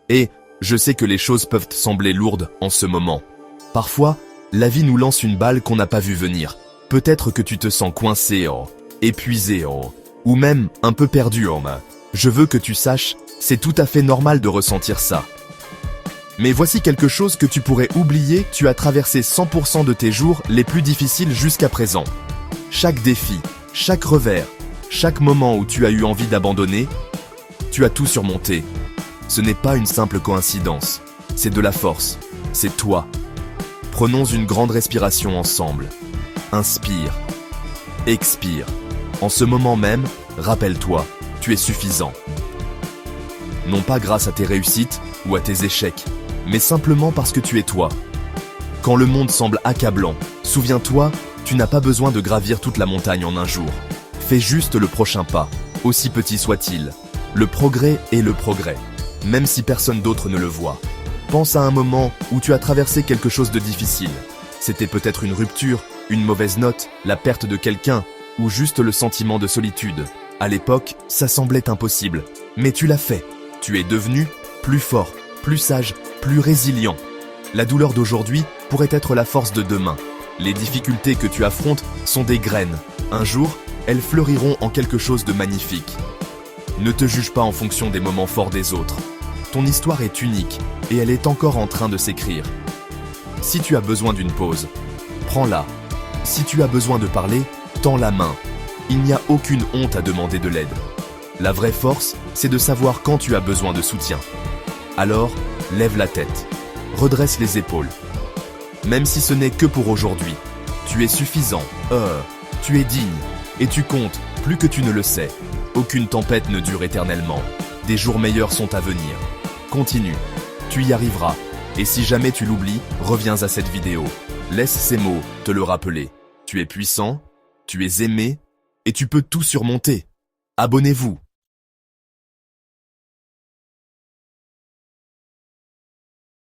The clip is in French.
Et je sais que les choses peuvent sembler lourdes en ce moment. Parfois, la vie nous lance une balle qu'on n'a pas vu venir. Peut-être que tu te sens coincé, épuisé, ou même un peu perdu. Je veux que tu saches, c'est tout à fait normal de ressentir ça. Mais voici quelque chose que tu pourrais oublier, tu as traversé 100% de tes jours les plus difficiles jusqu'à présent. Chaque défi, chaque revers, chaque moment où tu as eu envie d'abandonner, tu as tout surmonté. Ce n'est pas une simple coïncidence, c'est de la force, c'est toi. Prenons une grande respiration ensemble. Inspire, expire. En ce moment même, rappelle-toi, tu es suffisant. Non pas grâce à tes réussites ou à tes échecs, mais simplement parce que tu es toi. Quand le monde semble accablant, souviens-toi, tu n'as pas besoin de gravir toute la montagne en un jour. Fais juste le prochain pas, aussi petit soit-il. Le progrès est le progrès, même si personne d'autre ne le voit. Pense à un moment où tu as traversé quelque chose de difficile. C'était peut-être une rupture, une mauvaise note, la perte de quelqu'un, ou juste le sentiment de solitude. À l'époque, ça semblait impossible, mais tu l'as fait. Tu es devenu plus fort, plus sage, plus résilient. La douleur d'aujourd'hui pourrait être la force de demain. Les difficultés que tu affrontes sont des graines. Un jour, elles fleuriront en quelque chose de magnifique. Ne te juge pas en fonction des moments forts des autres. Ton histoire est unique et elle est encore en train de s'écrire. Si tu as besoin d'une pause, prends-la. Si tu as besoin de parler, tends la main. Il n'y a aucune honte à demander de l'aide. La vraie force, c'est de savoir quand tu as besoin de soutien. Alors, lève la tête, redresse les épaules. Même si ce n'est que pour aujourd'hui, tu es suffisant, tu es digne, et tu comptes, plus que tu ne le sais. Aucune tempête ne dure éternellement. Des jours meilleurs sont à venir. Continue, tu y arriveras. Et si jamais tu l'oublies, reviens à cette vidéo. Laisse ces mots te le rappeler. Tu es puissant, tu es aimé, et tu peux tout surmonter. Abonnez-vous.